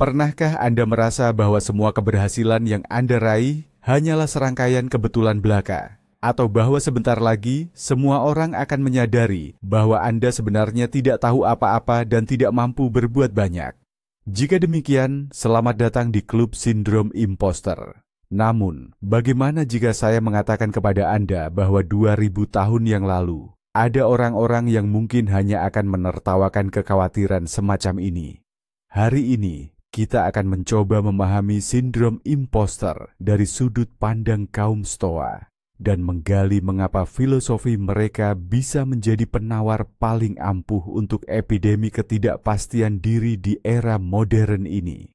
Pernahkah Anda merasa bahwa semua keberhasilan yang Anda raih hanyalah serangkaian kebetulan belaka? Atau bahwa sebentar lagi semua orang akan menyadari bahwa Anda sebenarnya tidak tahu apa-apa dan tidak mampu berbuat banyak? Jika demikian, selamat datang di Klub Sindrom Imposter. Namun, bagaimana jika saya mengatakan kepada Anda bahwa 2000 tahun yang lalu, ada orang-orang yang mungkin hanya akan menertawakan kekhawatiran semacam ini? Hari ini, kita akan mencoba memahami sindrom imposter dari sudut pandang kaum Stoa dan menggali mengapa filosofi mereka bisa menjadi penawar paling ampuh untuk epidemi ketidakpastian diri di era modern ini.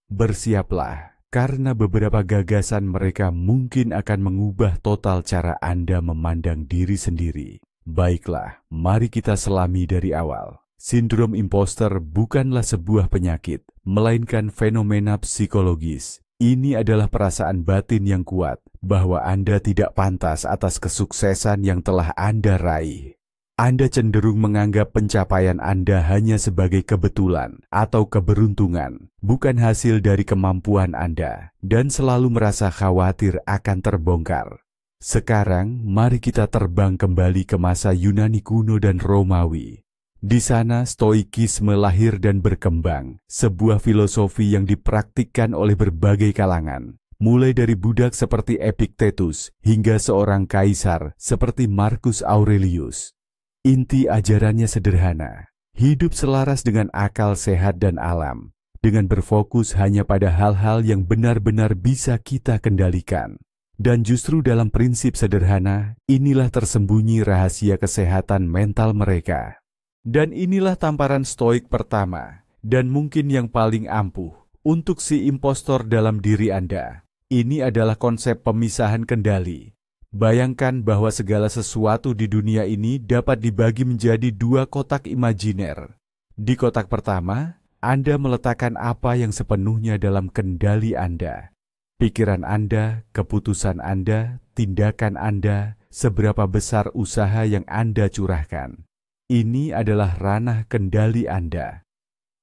Bersiaplah, karena beberapa gagasan mereka mungkin akan mengubah total cara Anda memandang diri sendiri. Baiklah, mari kita selami dari awal. Sindrom imposter bukanlah sebuah penyakit, melainkan fenomena psikologis. Ini adalah perasaan batin yang kuat bahwa Anda tidak pantas atas kesuksesan yang telah Anda raih. Anda cenderung menganggap pencapaian Anda hanya sebagai kebetulan atau keberuntungan, bukan hasil dari kemampuan Anda, dan selalu merasa khawatir akan terbongkar. Sekarang, mari kita terbang kembali ke masa Yunani kuno dan Romawi. Di sana, stoikisme lahir dan berkembang, sebuah filosofi yang dipraktikkan oleh berbagai kalangan, mulai dari budak seperti Epictetus hingga seorang kaisar seperti Marcus Aurelius. Inti ajarannya sederhana, hidup selaras dengan akal sehat dan alam, dengan berfokus hanya pada hal-hal yang benar-benar bisa kita kendalikan. Dan justru dalam prinsip sederhana, inilah tersembunyi rahasia kesehatan mental mereka. Dan inilah tamparan stoik pertama, dan mungkin yang paling ampuh, untuk si impostor dalam diri Anda. Ini adalah konsep pemisahan kendali. Bayangkan bahwa segala sesuatu di dunia ini dapat dibagi menjadi dua kotak imajiner. Di kotak pertama, Anda meletakkan apa yang sepenuhnya dalam kendali Anda. Pikiran Anda, keputusan Anda, tindakan Anda, seberapa besar usaha yang Anda curahkan. Ini adalah ranah kendali Anda.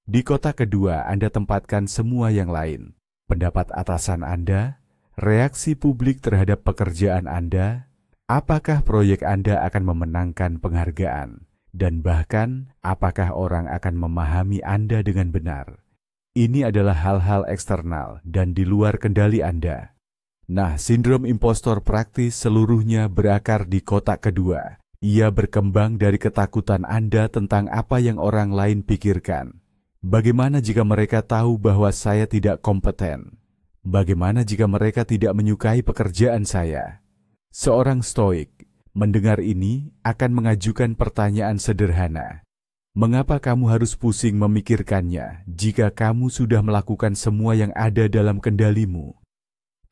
Di kotak kedua, Anda tempatkan semua yang lain. Pendapat atasan Anda, reaksi publik terhadap pekerjaan Anda, apakah proyek Anda akan memenangkan penghargaan, dan bahkan apakah orang akan memahami Anda dengan benar. Ini adalah hal-hal eksternal dan di luar kendali Anda. Nah, sindrom impostor praktis seluruhnya berakar di kotak kedua. Ia berkembang dari ketakutan Anda tentang apa yang orang lain pikirkan. Bagaimana jika mereka tahu bahwa saya tidak kompeten? Bagaimana jika mereka tidak menyukai pekerjaan saya? Seorang stoik mendengar ini akan mengajukan pertanyaan sederhana. Mengapa kamu harus pusing memikirkannya jika kamu sudah melakukan semua yang ada dalam kendalimu?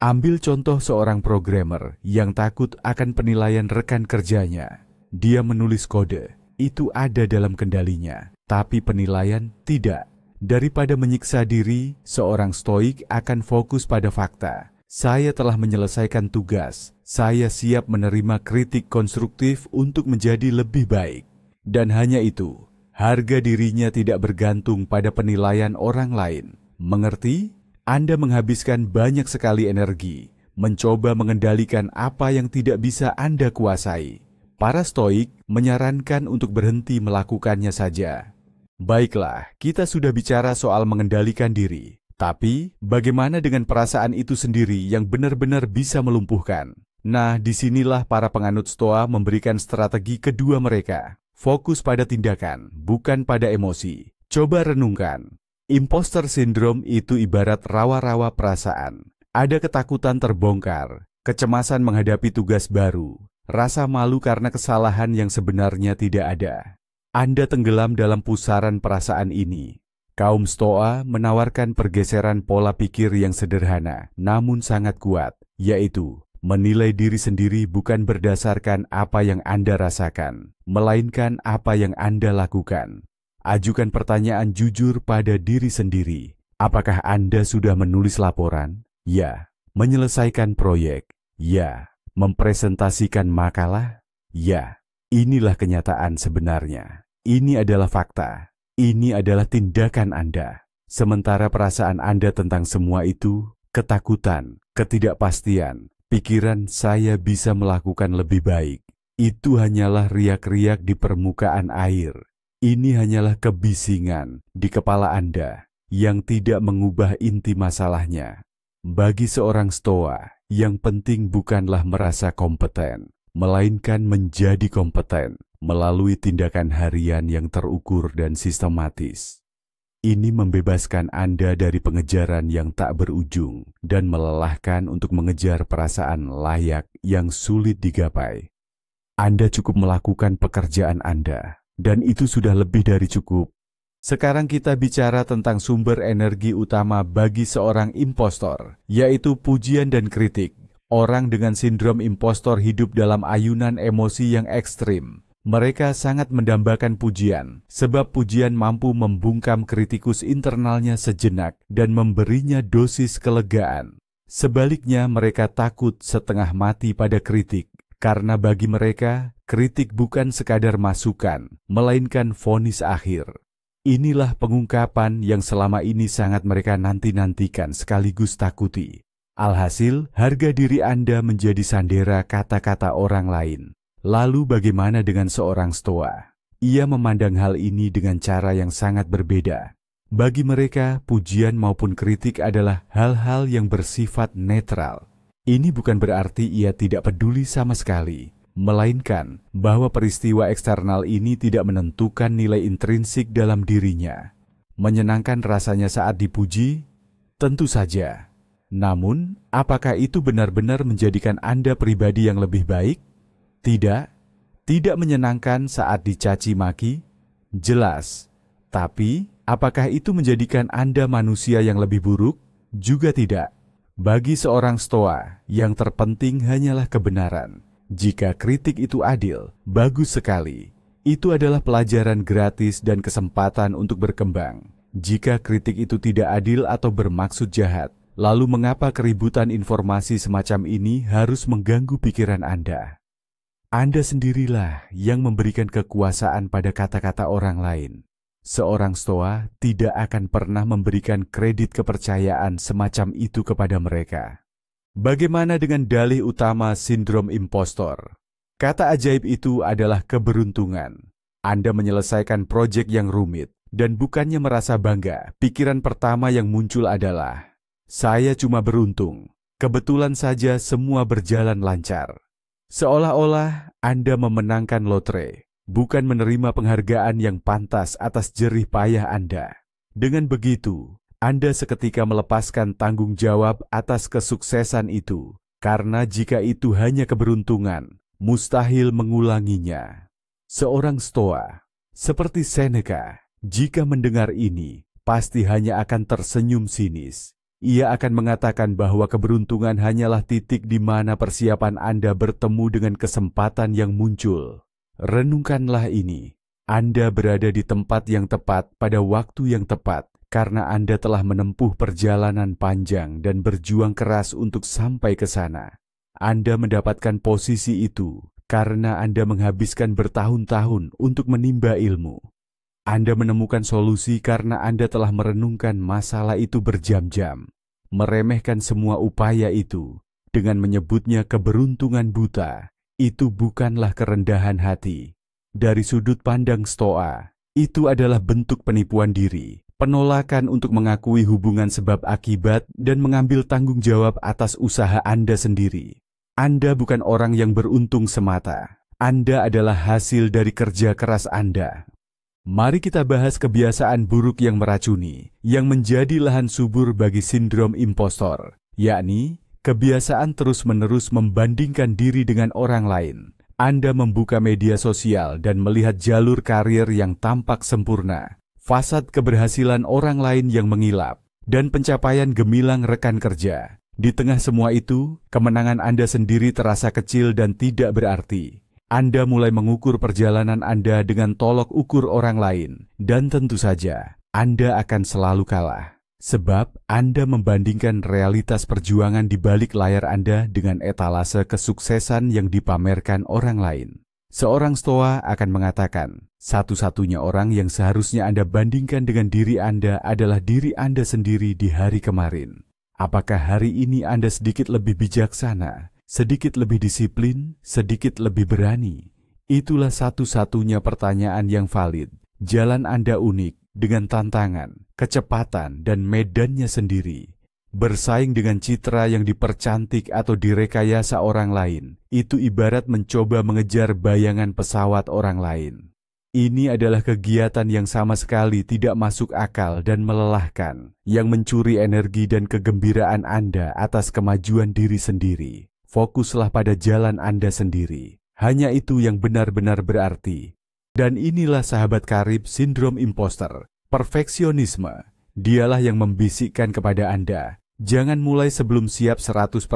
Ambil contoh seorang programmer yang takut akan penilaian rekan kerjanya. Dia menulis kode, itu ada dalam kendalinya, tapi penilaian tidak. Daripada menyiksa diri, seorang stoik akan fokus pada fakta. Saya telah menyelesaikan tugas, saya siap menerima kritik konstruktif untuk menjadi lebih baik. Dan hanya itu, harga dirinya tidak bergantung pada penilaian orang lain. Mengerti? Anda menghabiskan banyak sekali energi, mencoba mengendalikan apa yang tidak bisa Anda kuasai. Para stoik menyarankan untuk berhenti melakukannya saja. Baiklah, kita sudah bicara soal mengendalikan diri. Tapi, bagaimana dengan perasaan itu sendiri yang benar-benar bisa melumpuhkan? Nah, disinilah para penganut Stoa memberikan strategi kedua mereka. Fokus pada tindakan, bukan pada emosi. Coba renungkan. Imposter syndrome itu ibarat rawa-rawa perasaan. Ada ketakutan terbongkar, kecemasan menghadapi tugas baru, rasa malu karena kesalahan yang sebenarnya tidak ada. Anda tenggelam dalam pusaran perasaan ini. Kaum Stoa menawarkan pergeseran pola pikir yang sederhana, namun sangat kuat, yaitu menilai diri sendiri bukan berdasarkan apa yang Anda rasakan, melainkan apa yang Anda lakukan. Ajukan pertanyaan jujur pada diri sendiri. Apakah Anda sudah menulis laporan? Ya. Menyelesaikan proyek? Ya. Mempresentasikan makalah? Ya. Inilah kenyataan sebenarnya. Ini adalah fakta. Ini adalah tindakan Anda. Sementara perasaan Anda tentang semua itu, ketakutan, ketidakpastian, pikiran saya bisa melakukan lebih baik, itu hanyalah riak-riak di permukaan air. Ini hanyalah kebisingan di kepala Anda yang tidak mengubah inti masalahnya. Bagi seorang Stoa, yang penting bukanlah merasa kompeten, melainkan menjadi kompeten melalui tindakan harian yang terukur dan sistematis. Ini membebaskan Anda dari pengejaran yang tak berujung dan melelahkan untuk mengejar perasaan layak yang sulit digapai. Anda cukup melakukan pekerjaan Anda, dan itu sudah lebih dari cukup. Sekarang kita bicara tentang sumber energi utama bagi seorang impostor, yaitu pujian dan kritik. Orang dengan sindrom impostor hidup dalam ayunan emosi yang ekstrim. Mereka sangat mendambakan pujian, sebab pujian mampu membungkam kritikus internalnya sejenak dan memberinya dosis kelegaan. Sebaliknya, mereka takut setengah mati pada kritik, karena bagi mereka, kritik bukan sekadar masukan, melainkan vonis akhir. Inilah pengungkapan yang selama ini sangat mereka nanti-nantikan sekaligus takuti. Alhasil, harga diri Anda menjadi sandera kata-kata orang lain. Lalu bagaimana dengan seorang Stoa? Ia memandang hal ini dengan cara yang sangat berbeda. Bagi mereka, pujian maupun kritik adalah hal-hal yang bersifat netral. Ini bukan berarti ia tidak peduli sama sekali, melainkan bahwa peristiwa eksternal ini tidak menentukan nilai intrinsik dalam dirinya. Menyenangkan rasanya saat dipuji? Tentu saja. Namun, apakah itu benar-benar menjadikan Anda pribadi yang lebih baik? Tidak. Tidak menyenangkan saat dicaci maki? Jelas. Tapi, apakah itu menjadikan Anda manusia yang lebih buruk? Juga tidak. Bagi seorang Stoa, yang terpenting hanyalah kebenaran. Jika kritik itu adil, bagus sekali. Itu adalah pelajaran gratis dan kesempatan untuk berkembang. Jika kritik itu tidak adil atau bermaksud jahat, lalu mengapa keributan informasi semacam ini harus mengganggu pikiran Anda? Anda sendirilah yang memberikan kekuasaan pada kata-kata orang lain. Seorang Stoa tidak akan pernah memberikan kredit kepercayaan semacam itu kepada mereka. Bagaimana dengan dalih utama sindrom impostor? Kata ajaib itu adalah keberuntungan. Anda menyelesaikan proyek yang rumit, dan bukannya merasa bangga, pikiran pertama yang muncul adalah, saya cuma beruntung, kebetulan saja semua berjalan lancar. Seolah-olah Anda memenangkan lotre, bukan menerima penghargaan yang pantas atas jerih payah Anda. Dengan begitu, Anda seketika melepaskan tanggung jawab atas kesuksesan itu, karena jika itu hanya keberuntungan, mustahil mengulanginya. Seorang Stoa, seperti Seneca, jika mendengar ini, pasti hanya akan tersenyum sinis. Ia akan mengatakan bahwa keberuntungan hanyalah titik di mana persiapan Anda bertemu dengan kesempatan yang muncul. Renungkanlah ini. Anda berada di tempat yang tepat pada waktu yang tepat karena Anda telah menempuh perjalanan panjang dan berjuang keras untuk sampai ke sana. Anda mendapatkan posisi itu karena Anda menghabiskan bertahun-tahun untuk menimba ilmu. Anda menemukan solusi karena Anda telah merenungkan masalah itu berjam-jam. Meremehkan semua upaya itu dengan menyebutnya keberuntungan buta, itu bukanlah kerendahan hati. Dari sudut pandang Stoa, itu adalah bentuk penipuan diri, penolakan untuk mengakui hubungan sebab akibat dan mengambil tanggung jawab atas usaha Anda sendiri. Anda bukan orang yang beruntung semata. Anda adalah hasil dari kerja keras Anda. Mari kita bahas kebiasaan buruk yang meracuni, yang menjadi lahan subur bagi sindrom impostor, yakni kebiasaan terus-menerus membandingkan diri dengan orang lain. Anda membuka media sosial dan melihat jalur karir yang tampak sempurna, fasad keberhasilan orang lain yang mengilap, dan pencapaian gemilang rekan kerja. Di tengah semua itu, kemenangan Anda sendiri terasa kecil dan tidak berarti. Anda mulai mengukur perjalanan Anda dengan tolok ukur orang lain, dan tentu saja Anda akan selalu kalah. Sebab Anda membandingkan realitas perjuangan di balik layar Anda dengan etalase kesuksesan yang dipamerkan orang lain. Seorang Stoa akan mengatakan, satu-satunya orang yang seharusnya Anda bandingkan dengan diri Anda adalah diri Anda sendiri di hari kemarin. Apakah hari ini Anda sedikit lebih bijaksana, sedikit lebih disiplin, sedikit lebih berani? Itulah satu-satunya pertanyaan yang valid. Jalan Anda unik dengan tantangan, kecepatan, dan medannya sendiri. Bersaing dengan citra yang dipercantik atau direkayasa orang lain, itu ibarat mencoba mengejar bayangan pesawat orang lain. Ini adalah kegiatan yang sama sekali tidak masuk akal dan melelahkan, yang mencuri energi dan kegembiraan Anda atas kemajuan diri sendiri. Fokuslah pada jalan Anda sendiri. Hanya itu yang benar-benar berarti. Dan inilah sahabat karib sindrom imposter, perfeksionisme. Dialah yang membisikkan kepada Anda, jangan mulai sebelum siap 100%.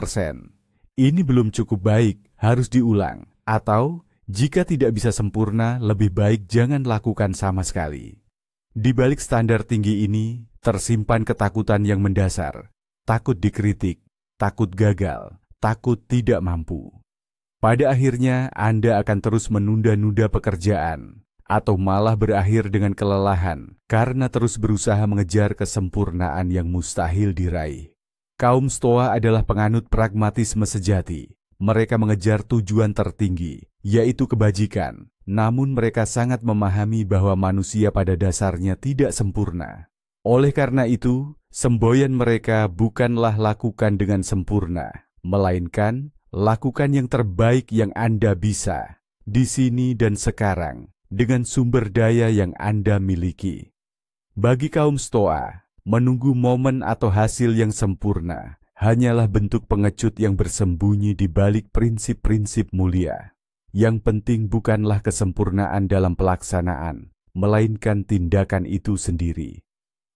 Ini belum cukup baik, harus diulang. Atau, jika tidak bisa sempurna, lebih baik jangan lakukan sama sekali. Di balik standar tinggi ini, tersimpan ketakutan yang mendasar. Takut dikritik, takut gagal, takut tidak mampu. Pada akhirnya, Anda akan terus menunda-nunda pekerjaan, atau malah berakhir dengan kelelahan karena terus berusaha mengejar kesempurnaan yang mustahil diraih. Kaum Stoa adalah penganut pragmatisme sejati. Mereka mengejar tujuan tertinggi, yaitu kebajikan. Namun mereka sangat memahami bahwa manusia pada dasarnya tidak sempurna. Oleh karena itu, semboyan mereka bukanlah lakukan dengan sempurna, melainkan lakukan yang terbaik yang Anda bisa, di sini dan sekarang, dengan sumber daya yang Anda miliki. Bagi kaum Stoa, menunggu momen atau hasil yang sempurna hanyalah bentuk pengecut yang bersembunyi di balik prinsip-prinsip mulia. Yang penting bukanlah kesempurnaan dalam pelaksanaan, melainkan tindakan itu sendiri.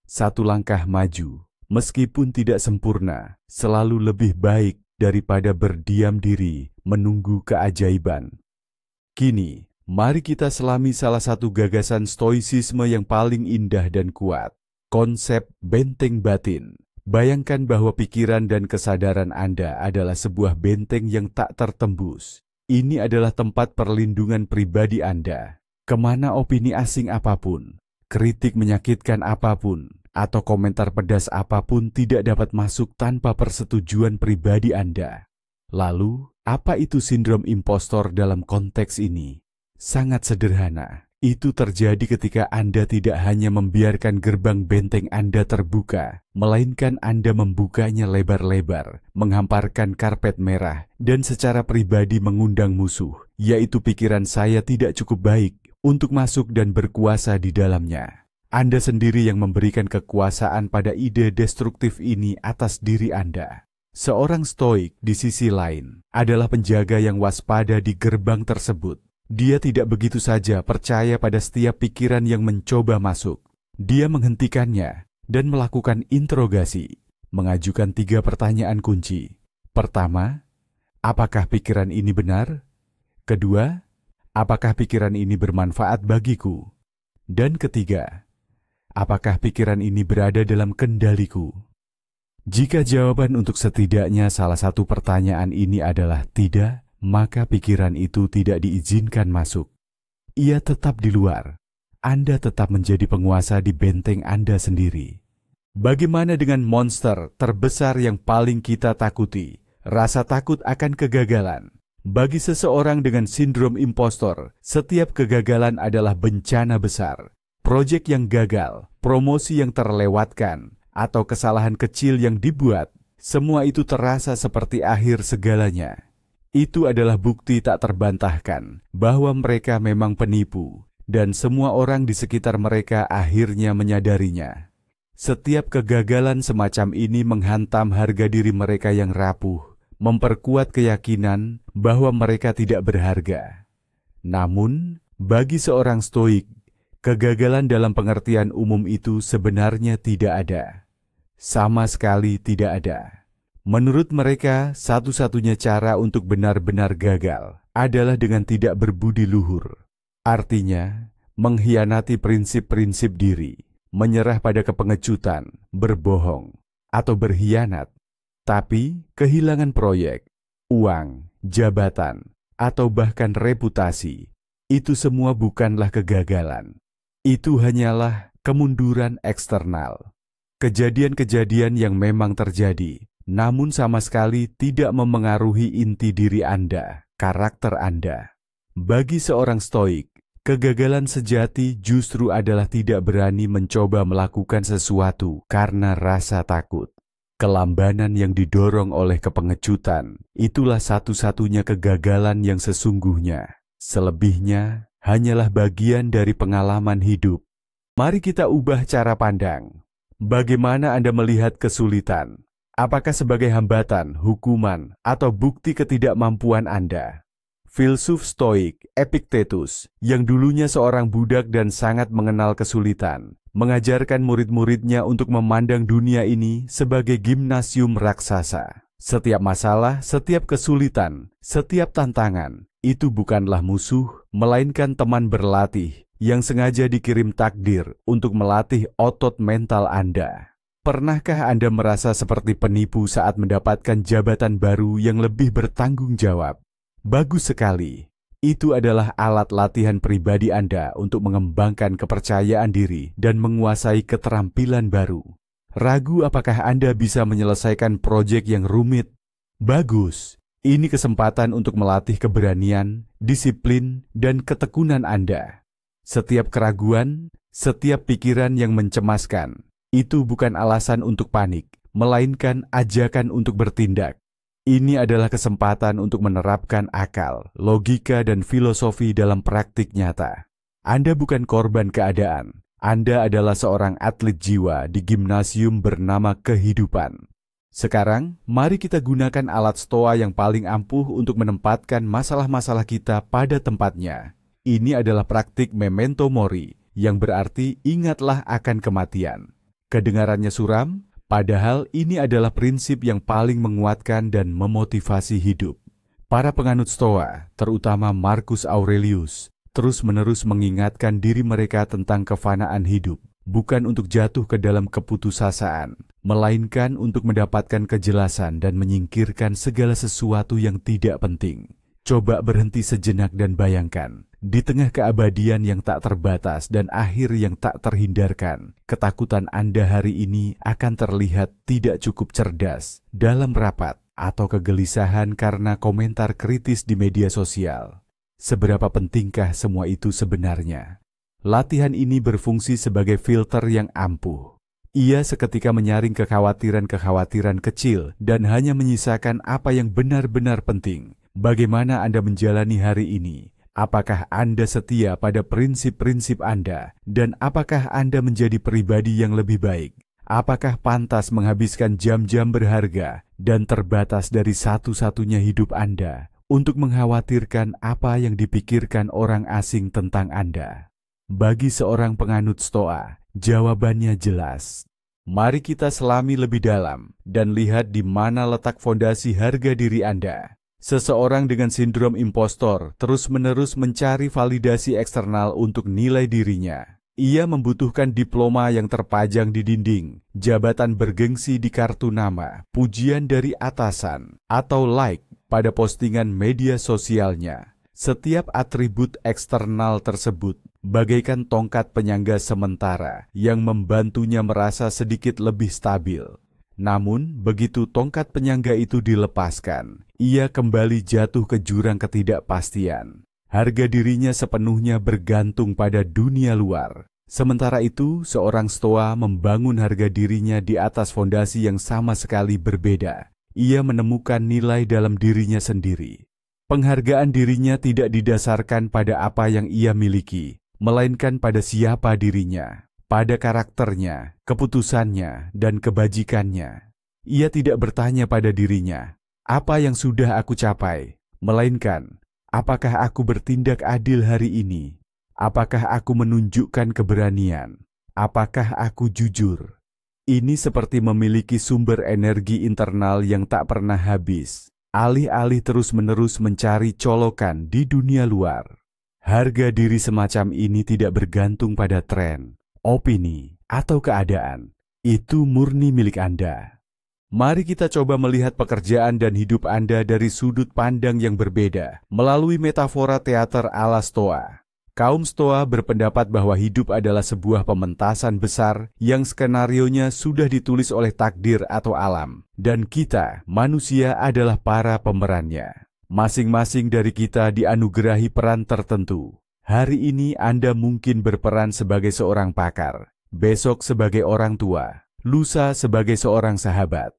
Satu langkah maju, meskipun tidak sempurna, selalu lebih baik daripada berdiam diri menunggu keajaiban. Kini, mari kita selami salah satu gagasan stoisisme yang paling indah dan kuat, konsep benteng batin. Bayangkan bahwa pikiran dan kesadaran Anda adalah sebuah benteng yang tak tertembus. Ini adalah tempat perlindungan pribadi Anda. Kemana opini asing apapun, kritik menyakitkan apapun, atau komentar pedas apapun tidak dapat masuk tanpa persetujuan pribadi Anda. Lalu, apa itu sindrom impostor dalam konteks ini? Sangat sederhana. Itu terjadi ketika Anda tidak hanya membiarkan gerbang benteng Anda terbuka, melainkan Anda membukanya lebar-lebar, menghamparkan karpet merah, dan secara pribadi mengundang musuh, yaitu pikiran saya tidak cukup baik untuk masuk dan berkuasa di dalamnya. Anda sendiri yang memberikan kekuasaan pada ide destruktif ini atas diri Anda. Seorang stoik di sisi lain adalah penjaga yang waspada di gerbang tersebut. Dia tidak begitu saja percaya pada setiap pikiran yang mencoba masuk. Dia menghentikannya dan melakukan interogasi, mengajukan 3 pertanyaan kunci. Pertama, apakah pikiran ini benar? Kedua, apakah pikiran ini bermanfaat bagiku? Dan ketiga, apakah pikiran ini berada dalam kendaliku? Jika jawaban untuk setidaknya salah satu pertanyaan ini adalah tidak, maka pikiran itu tidak diizinkan masuk. Ia tetap di luar. Anda tetap menjadi penguasa di benteng Anda sendiri. Bagaimana dengan monster terbesar yang paling kita takuti? Rasa takut akan kegagalan. Bagi seseorang dengan sindrom impostor, setiap kegagalan adalah bencana besar. Proyek yang gagal, promosi yang terlewatkan, atau kesalahan kecil yang dibuat, semua itu terasa seperti akhir segalanya. Itu adalah bukti tak terbantahkan bahwa mereka memang penipu, dan semua orang di sekitar mereka akhirnya menyadarinya. Setiap kegagalan semacam ini menghantam harga diri mereka yang rapuh, memperkuat keyakinan bahwa mereka tidak berharga. Namun, bagi seorang stoik, kegagalan dalam pengertian umum itu sebenarnya tidak ada. Sama sekali tidak ada. Menurut mereka, satu-satunya cara untuk benar-benar gagal adalah dengan tidak berbudi luhur. Artinya, mengkhianati prinsip-prinsip diri, menyerah pada kepengecutan, berbohong, atau berkhianat. Tapi, kehilangan proyek, uang, jabatan, atau bahkan reputasi Itu semua bukanlah kegagalan. Itu hanyalah kemunduran eksternal. Kejadian-kejadian yang memang terjadi, namun sama sekali tidak memengaruhi inti diri Anda, karakter Anda. Bagi seorang stoik, kegagalan sejati justru adalah tidak berani mencoba melakukan sesuatu karena rasa takut. Kelambanan yang didorong oleh kepengecutan, itulah satu-satunya kegagalan yang sesungguhnya. Selebihnya hanyalah bagian dari pengalaman hidup. Mari kita ubah cara pandang. Bagaimana Anda melihat kesulitan? Apakah sebagai hambatan, hukuman, atau bukti ketidakmampuan Anda? Filsuf Stoik Epictetus, yang dulunya seorang budak dan sangat mengenal kesulitan, mengajarkan murid-muridnya untuk memandang dunia ini sebagai gimnasium raksasa. Setiap masalah, setiap kesulitan, setiap tantangan, itu bukanlah musuh, melainkan teman berlatih yang sengaja dikirim takdir untuk melatih otot mental Anda. Pernahkah Anda merasa seperti penipu saat mendapatkan jabatan baru yang lebih bertanggung jawab? Bagus sekali. Itu adalah alat latihan pribadi Anda untuk mengembangkan kepercayaan diri dan menguasai keterampilan baru. Ragu apakah Anda bisa menyelesaikan proyek yang rumit? Bagus. Ini kesempatan untuk melatih keberanian, disiplin, dan ketekunan Anda. Setiap keraguan, setiap pikiran yang mencemaskan, itu bukan alasan untuk panik, melainkan ajakan untuk bertindak. Ini adalah kesempatan untuk menerapkan akal, logika, dan filosofi dalam praktik nyata. Anda bukan korban keadaan. Anda adalah seorang atlet jiwa di gimnasium bernama kehidupan. Sekarang, mari kita gunakan alat stoa yang paling ampuh untuk menempatkan masalah-masalah kita pada tempatnya. Ini adalah praktik memento mori, yang berarti ingatlah akan kematian. Kedengarannya suram, padahal ini adalah prinsip yang paling menguatkan dan memotivasi hidup. Para penganut stoa, terutama Marcus Aurelius, terus-menerus mengingatkan diri mereka tentang kefanaan hidup, bukan untuk jatuh ke dalam keputusasaan, melainkan untuk mendapatkan kejelasan dan menyingkirkan segala sesuatu yang tidak penting. Coba berhenti sejenak dan bayangkan, di tengah keabadian yang tak terbatas dan akhir yang tak terhindarkan, ketakutan Anda hari ini akan terlihat tidak cukup cerdas, dalam rapat, atau kegelisahan karena komentar kritis di media sosial. Seberapa pentingkah semua itu sebenarnya? Latihan ini berfungsi sebagai filter yang ampuh. Ia seketika menyaring kekhawatiran-kekhawatiran kecil dan hanya menyisakan apa yang benar-benar penting. Bagaimana Anda menjalani hari ini? Apakah Anda setia pada prinsip-prinsip Anda? Dan apakah Anda menjadi pribadi yang lebih baik? Apakah pantas menghabiskan jam-jam berharga dan terbatas dari satu-satunya hidup Anda untuk mengkhawatirkan apa yang dipikirkan orang asing tentang Anda? Bagi seorang penganut stoa, jawabannya jelas. Mari kita selami lebih dalam dan lihat di mana letak fondasi harga diri Anda. Seseorang dengan sindrom impostor terus-menerus mencari validasi eksternal untuk nilai dirinya. Ia membutuhkan diploma yang terpajang di dinding, jabatan bergengsi di kartu nama, pujian dari atasan, atau like pada postingan media sosialnya. Setiap atribut eksternal tersebut bagaikan tongkat penyangga sementara yang membantunya merasa sedikit lebih stabil. Namun, begitu tongkat penyangga itu dilepaskan, ia kembali jatuh ke jurang ketidakpastian. Harga dirinya sepenuhnya bergantung pada dunia luar. Sementara itu, seorang stoa membangun harga dirinya di atas fondasi yang sama sekali berbeda. Ia menemukan nilai dalam dirinya sendiri. Penghargaan dirinya tidak didasarkan pada apa yang ia miliki, melainkan pada siapa dirinya, pada karakternya, keputusannya, dan kebajikannya. Ia tidak bertanya pada dirinya, apa yang sudah aku capai, melainkan, apakah aku bertindak adil hari ini? Apakah aku menunjukkan keberanian? Apakah aku jujur? Ini seperti memiliki sumber energi internal yang tak pernah habis. Alih-alih terus-menerus mencari colokan di dunia luar. Harga diri semacam ini tidak bergantung pada tren, opini, atau keadaan. Itu murni milik Anda. Mari kita coba melihat pekerjaan dan hidup Anda dari sudut pandang yang berbeda melalui metafora teater ala Stoa. Kaum Stoa berpendapat bahwa hidup adalah sebuah pementasan besar yang skenarionya sudah ditulis oleh takdir atau alam, dan kita, manusia, adalah para pemerannya. Masing-masing dari kita dianugerahi peran tertentu. Hari ini Anda mungkin berperan sebagai seorang pakar, besok sebagai orang tua, lusa sebagai seorang sahabat.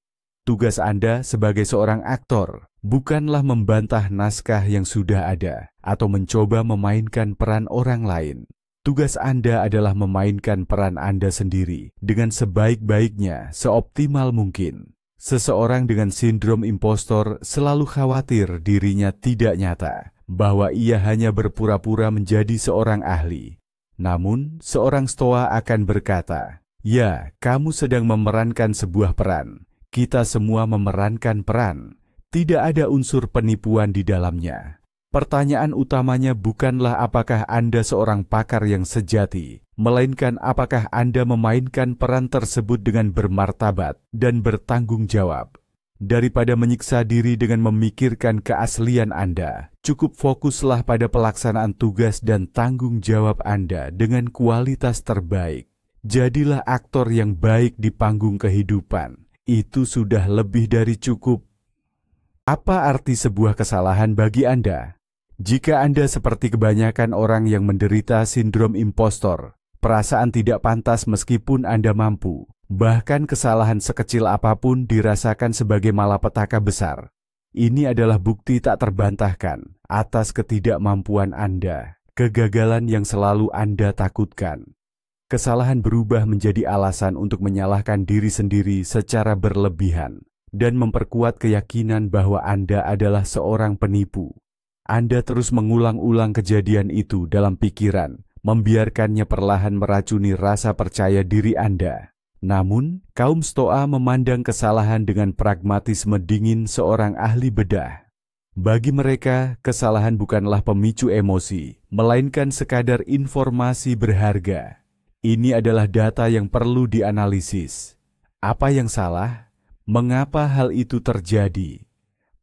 Tugas Anda sebagai seorang aktor bukanlah membantah naskah yang sudah ada atau mencoba memainkan peran orang lain. Tugas Anda adalah memainkan peran Anda sendiri dengan sebaik-baiknya, seoptimal mungkin. Seseorang dengan sindrom impostor selalu khawatir dirinya tidak nyata, bahwa ia hanya berpura-pura menjadi seorang ahli. Namun, seorang Stoa akan berkata, "Ya, kamu sedang memerankan sebuah peran. Kita semua memerankan peran. Tidak ada unsur penipuan di dalamnya." Pertanyaan utamanya bukanlah apakah Anda seorang pakar yang sejati, melainkan apakah Anda memainkan peran tersebut dengan bermartabat dan bertanggung jawab. Daripada menyiksa diri dengan memikirkan keaslian Anda, cukup fokuslah pada pelaksanaan tugas dan tanggung jawab Anda dengan kualitas terbaik. Jadilah aktor yang baik di panggung kehidupan. Itu sudah lebih dari cukup. Apa arti sebuah kesalahan bagi Anda? Jika Anda seperti kebanyakan orang yang menderita sindrom impostor, perasaan tidak pantas meskipun Anda mampu, bahkan kesalahan sekecil apapun dirasakan sebagai malapetaka besar. Ini adalah bukti tak terbantahkan atas ketidakmampuan Anda, kegagalan yang selalu Anda takutkan. Kesalahan berubah menjadi alasan untuk menyalahkan diri sendiri secara berlebihan dan memperkuat keyakinan bahwa Anda adalah seorang penipu. Anda terus mengulang-ulang kejadian itu dalam pikiran, membiarkannya perlahan meracuni rasa percaya diri Anda. Namun, kaum Stoa memandang kesalahan dengan pragmatisme dingin seorang ahli bedah. Bagi mereka, kesalahan bukanlah pemicu emosi, melainkan sekadar informasi berharga. Ini adalah data yang perlu dianalisis. Apa yang salah? Mengapa hal itu terjadi?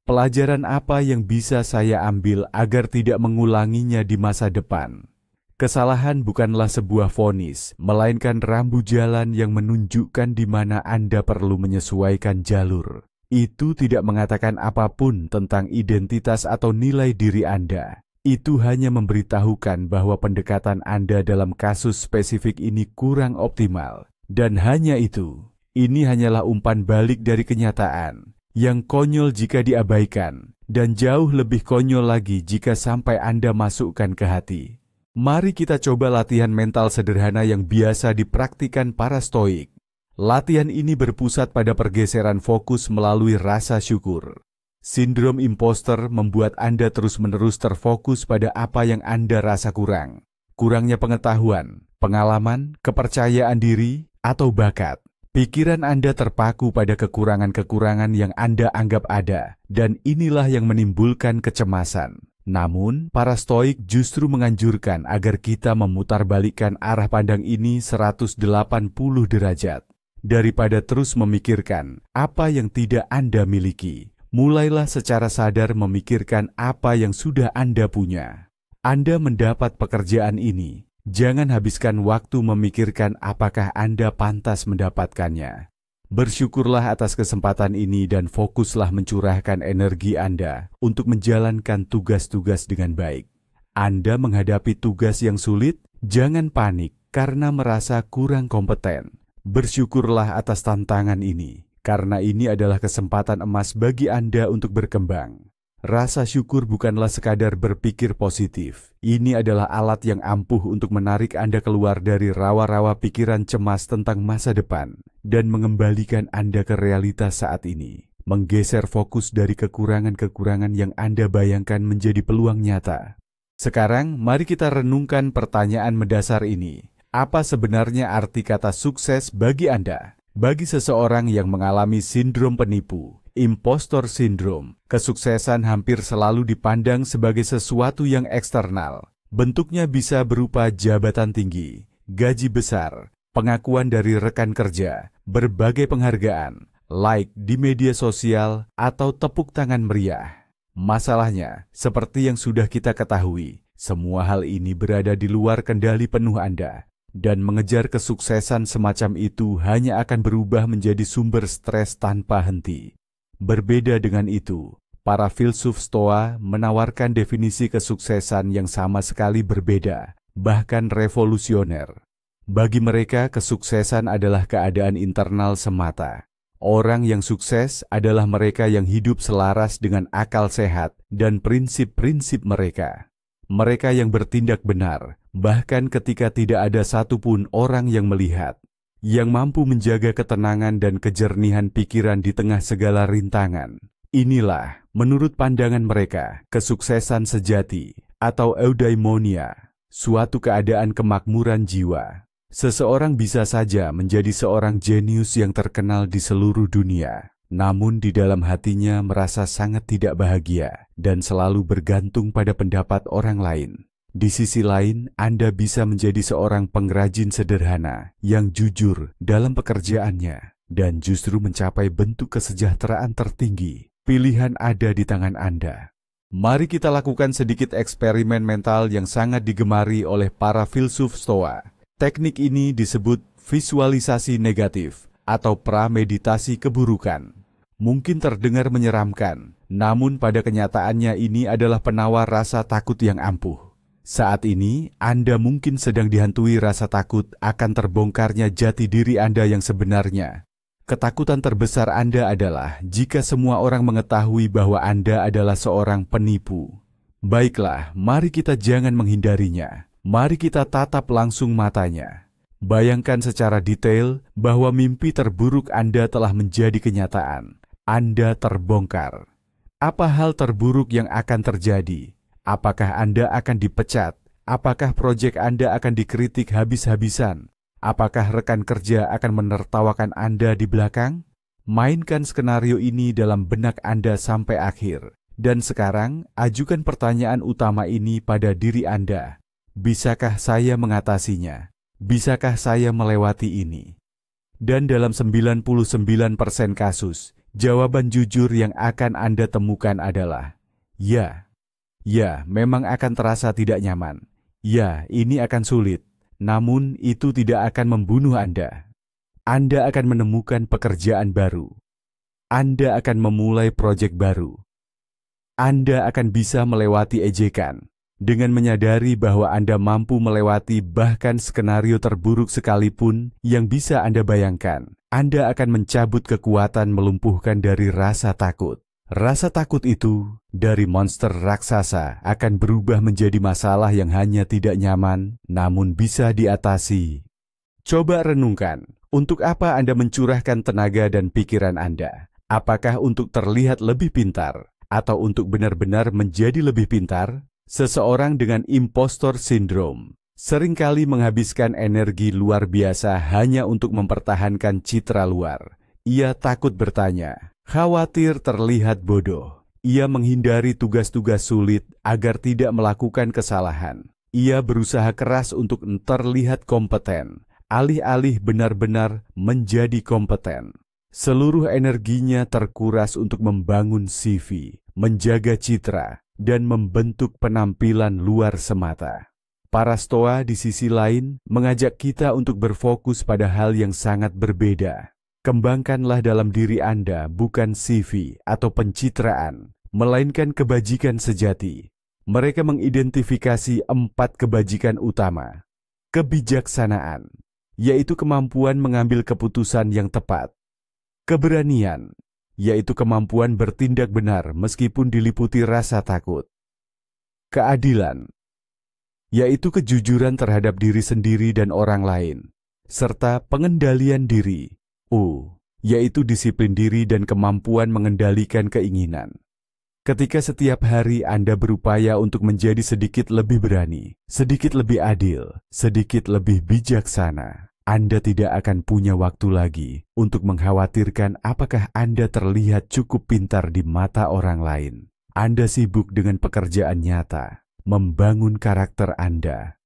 Pelajaran apa yang bisa saya ambil agar tidak mengulanginya di masa depan? Kesalahan bukanlah sebuah vonis, melainkan rambu jalan yang menunjukkan di mana Anda perlu menyesuaikan jalur. Itu tidak mengatakan apapun tentang identitas atau nilai diri Anda. Itu hanya memberitahukan bahwa pendekatan Anda dalam kasus spesifik ini kurang optimal. Dan hanya itu, ini hanyalah umpan balik dari kenyataan, yang konyol jika diabaikan, dan jauh lebih konyol lagi jika sampai Anda masukkan ke hati. Mari kita coba latihan mental sederhana yang biasa dipraktikkan para stoik. Latihan ini berpusat pada pergeseran fokus melalui rasa syukur. Sindrom imposter membuat Anda terus-menerus terfokus pada apa yang Anda rasa kurang. Kurangnya pengetahuan, pengalaman, kepercayaan diri, atau bakat. Pikiran Anda terpaku pada kekurangan-kekurangan yang Anda anggap ada, dan inilah yang menimbulkan kecemasan. Namun, para stoik justru menganjurkan agar kita memutarbalikkan arah pandang ini 180 derajat. Daripada terus memikirkan apa yang tidak Anda miliki, mulailah secara sadar memikirkan apa yang sudah Anda punya. Anda mendapat pekerjaan ini. Jangan habiskan waktu memikirkan apakah Anda pantas mendapatkannya. Bersyukurlah atas kesempatan ini dan fokuslah mencurahkan energi Anda untuk menjalankan tugas-tugas dengan baik. Anda menghadapi tugas yang sulit, jangan panik karena merasa kurang kompeten. Bersyukurlah atas tantangan ini, karena ini adalah kesempatan emas bagi Anda untuk berkembang. Rasa syukur bukanlah sekadar berpikir positif. Ini adalah alat yang ampuh untuk menarik Anda keluar dari rawa-rawa pikiran cemas tentang masa depan dan mengembalikan Anda ke realitas saat ini. Menggeser fokus dari kekurangan-kekurangan yang Anda bayangkan menjadi peluang nyata. Sekarang, mari kita renungkan pertanyaan mendasar ini. Apa sebenarnya arti kata sukses bagi Anda? Bagi seseorang yang mengalami sindrom penipu, impostor syndrome, kesuksesan hampir selalu dipandang sebagai sesuatu yang eksternal. Bentuknya bisa berupa jabatan tinggi, gaji besar, pengakuan dari rekan kerja, berbagai penghargaan, like di media sosial, atau tepuk tangan meriah. Masalahnya, seperti yang sudah kita ketahui, Semua hal ini berada di luar kendali penuh Anda, dan mengejar kesuksesan semacam itu hanya akan berubah menjadi sumber stres tanpa henti. Berbeda dengan itu, para filsuf Stoa menawarkan definisi kesuksesan yang sama sekali berbeda, bahkan revolusioner. Bagi mereka, kesuksesan adalah keadaan internal semata. Orang yang sukses adalah mereka yang hidup selaras dengan akal sehat dan prinsip-prinsip mereka. Mereka yang bertindak benar, bahkan ketika tidak ada satupun orang yang melihat. Yang mampu menjaga ketenangan dan kejernihan pikiran di tengah segala rintangan. Inilah, menurut pandangan mereka, kesuksesan sejati atau eudaimonia, suatu keadaan kemakmuran jiwa. Seseorang bisa saja menjadi seorang jenius yang terkenal di seluruh dunia, namun di dalam hatinya merasa sangat tidak bahagia dan selalu bergantung pada pendapat orang lain. Di sisi lain, Anda bisa menjadi seorang pengrajin sederhana yang jujur dalam pekerjaannya dan justru mencapai bentuk kesejahteraan tertinggi. Pilihan ada di tangan Anda. Mari kita lakukan sedikit eksperimen mental yang sangat digemari oleh para filsuf Stoa. Teknik ini disebut visualisasi negatif atau prameditasi keburukan. Mungkin terdengar menyeramkan, namun pada kenyataannya ini adalah penawar rasa takut yang ampuh. Saat ini, Anda mungkin sedang dihantui rasa takut akan terbongkarnya jati diri Anda yang sebenarnya. Ketakutan terbesar Anda adalah jika semua orang mengetahui bahwa Anda adalah seorang penipu. Baiklah, mari kita jangan menghindarinya. Mari kita tatap langsung matanya. Bayangkan secara detail bahwa mimpi terburuk Anda telah menjadi kenyataan. Anda terbongkar. Apa hal terburuk yang akan terjadi? Apakah Anda akan dipecat? Apakah proyek Anda akan dikritik habis-habisan? Apakah rekan kerja akan menertawakan Anda di belakang? Mainkan skenario ini dalam benak Anda sampai akhir. Dan sekarang, ajukan pertanyaan utama ini pada diri Anda. Bisakah saya mengatasinya? Bisakah saya melewati ini? Dan dalam 99% kasus, jawaban jujur yang akan Anda temukan adalah ya. Ya, memang akan terasa tidak nyaman. Ya, ini akan sulit. Namun, itu tidak akan membunuh Anda. Anda akan menemukan pekerjaan baru. Anda akan memulai proyek baru. Anda akan bisa melewati ejekan. Dengan menyadari bahwa Anda mampu melewati bahkan skenario terburuk sekalipun yang bisa Anda bayangkan, Anda akan mencabut kekuatan melumpuhkan dari rasa takut. Rasa takut itu dari monster raksasa akan berubah menjadi masalah yang hanya tidak nyaman, namun bisa diatasi. Coba renungkan, untuk apa Anda mencurahkan tenaga dan pikiran Anda? Apakah untuk terlihat lebih pintar, atau untuk benar-benar menjadi lebih pintar? Seseorang dengan impostor syndrome seringkali menghabiskan energi luar biasa hanya untuk mempertahankan citra luar. Ia takut bertanya, khawatir terlihat bodoh. Ia menghindari tugas-tugas sulit agar tidak melakukan kesalahan. Ia berusaha keras untuk terlihat kompeten, alih-alih benar-benar menjadi kompeten. Seluruh energinya terkuras untuk membangun CV, menjaga citra, dan membentuk penampilan luar semata. Para Stoa di sisi lain mengajak kita untuk berfokus pada hal yang sangat berbeda. Kembangkanlah dalam diri Anda bukan CV atau pencitraan, melainkan kebajikan sejati. Mereka mengidentifikasi 4 kebajikan utama. Kebijaksanaan, yaitu kemampuan mengambil keputusan yang tepat. Keberanian, yaitu kemampuan bertindak benar meskipun diliputi rasa takut. Keadilan, yaitu kejujuran terhadap diri sendiri dan orang lain, serta pengendalian diri. Yaitu disiplin diri dan kemampuan mengendalikan keinginan. Ketika setiap hari Anda berupaya untuk menjadi sedikit lebih berani, sedikit lebih adil, sedikit lebih bijaksana, Anda tidak akan punya waktu lagi untuk mengkhawatirkan apakah Anda terlihat cukup pintar di mata orang lain. Anda sibuk dengan pekerjaan nyata, membangun karakter Anda.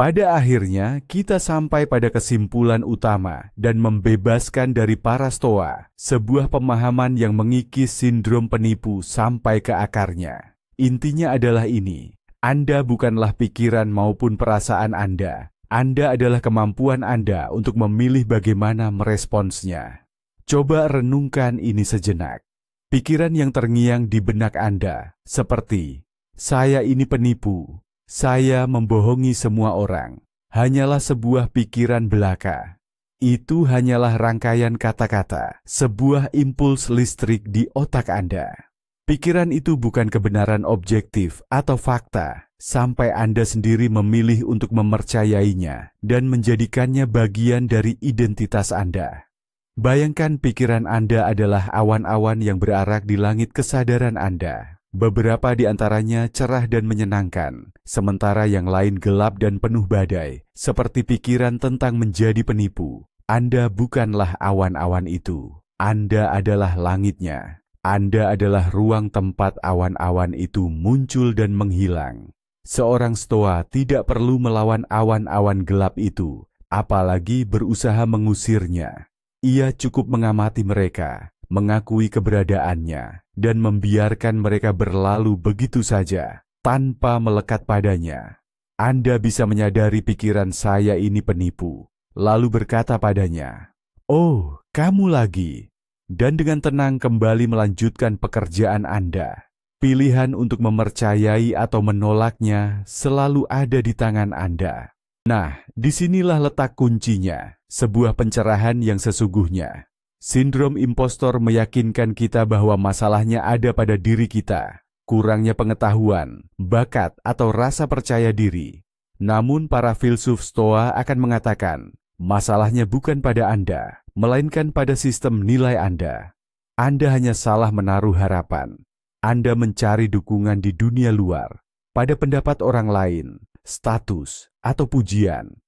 Pada akhirnya, kita sampai pada kesimpulan utama dan membebaskan dari para Stoa sebuah pemahaman yang mengikis sindrom penipu sampai ke akarnya. Intinya adalah ini, Anda bukanlah pikiran maupun perasaan Anda. Anda adalah kemampuan Anda untuk memilih bagaimana meresponsnya. Coba renungkan ini sejenak. Pikiran yang terngiang di benak Anda seperti, saya ini penipu, saya membohongi semua orang, hanyalah sebuah pikiran belaka. Itu hanyalah rangkaian kata-kata, sebuah impuls listrik di otak Anda. Pikiran itu bukan kebenaran objektif atau fakta, sampai Anda sendiri memilih untuk mempercayainya dan menjadikannya bagian dari identitas Anda. Bayangkan pikiran Anda adalah awan-awan yang berarak di langit kesadaran Anda. Beberapa di antaranya cerah dan menyenangkan, sementara yang lain gelap dan penuh badai, seperti pikiran tentang menjadi penipu. Anda bukanlah awan-awan itu. Anda adalah langitnya. Anda adalah ruang tempat awan-awan itu muncul dan menghilang. Seorang Stoa tidak perlu melawan awan-awan gelap itu, apalagi berusaha mengusirnya. Ia cukup mengamati mereka, mengakui keberadaannya, dan membiarkan mereka berlalu begitu saja, tanpa melekat padanya. Anda bisa menyadari pikiran saya ini penipu, lalu berkata padanya, "Oh, kamu lagi." Dan dengan tenang kembali melanjutkan pekerjaan Anda. Pilihan untuk mempercayai atau menolaknya selalu ada di tangan Anda. Nah, disinilah letak kuncinya, sebuah pencerahan yang sesungguhnya. Sindrom impostor meyakinkan kita bahwa masalahnya ada pada diri kita, kurangnya pengetahuan, bakat, atau rasa percaya diri. Namun para filsuf Stoa akan mengatakan, masalahnya bukan pada Anda, melainkan pada sistem nilai Anda. Anda hanya salah menaruh harapan. Anda mencari dukungan di dunia luar, pada pendapat orang lain, status, atau pujian.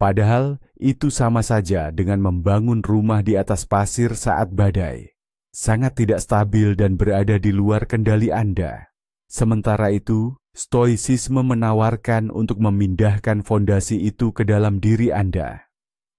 Padahal itu sama saja dengan membangun rumah di atas pasir saat badai. Sangat tidak stabil dan berada di luar kendali Anda. Sementara itu, Stoicisme menawarkan untuk memindahkan fondasi itu ke dalam diri Anda.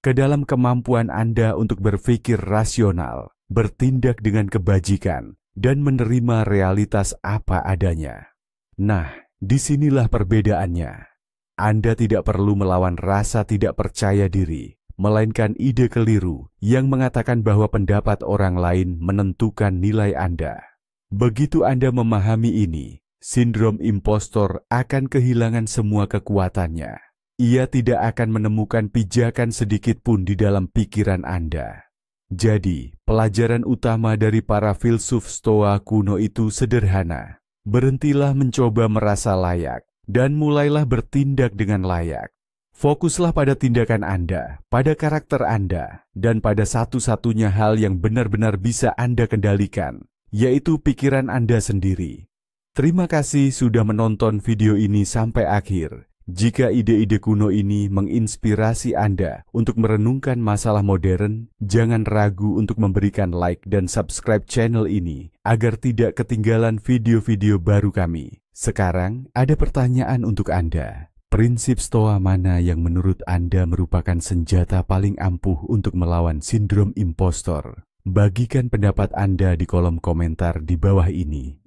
Ke dalam kemampuan Anda untuk berpikir rasional, bertindak dengan kebajikan, dan menerima realitas apa adanya. Nah, disinilah perbedaannya. Anda tidak perlu melawan rasa tidak percaya diri, melainkan ide keliru yang mengatakan bahwa pendapat orang lain menentukan nilai Anda. Begitu Anda memahami ini, sindrom impostor akan kehilangan semua kekuatannya. Ia tidak akan menemukan pijakan sedikit pun di dalam pikiran Anda. Jadi, pelajaran utama dari para filsuf Stoa kuno itu sederhana. Berhentilah mencoba merasa layak, dan mulailah bertindak dengan layak. Fokuslah pada tindakan Anda, pada karakter Anda, dan pada satu-satunya hal yang benar-benar bisa Anda kendalikan, yaitu pikiran Anda sendiri. Terima kasih sudah menonton video ini sampai akhir. Jika ide-ide kuno ini menginspirasi Anda untuk merenungkan masalah modern, jangan ragu untuk memberikan like dan subscribe channel ini agar tidak ketinggalan video-video baru kami. Sekarang ada pertanyaan untuk Anda. Prinsip Stoa mana yang menurut Anda merupakan senjata paling ampuh untuk melawan sindrom impostor? Bagikan pendapat Anda di kolom komentar di bawah ini.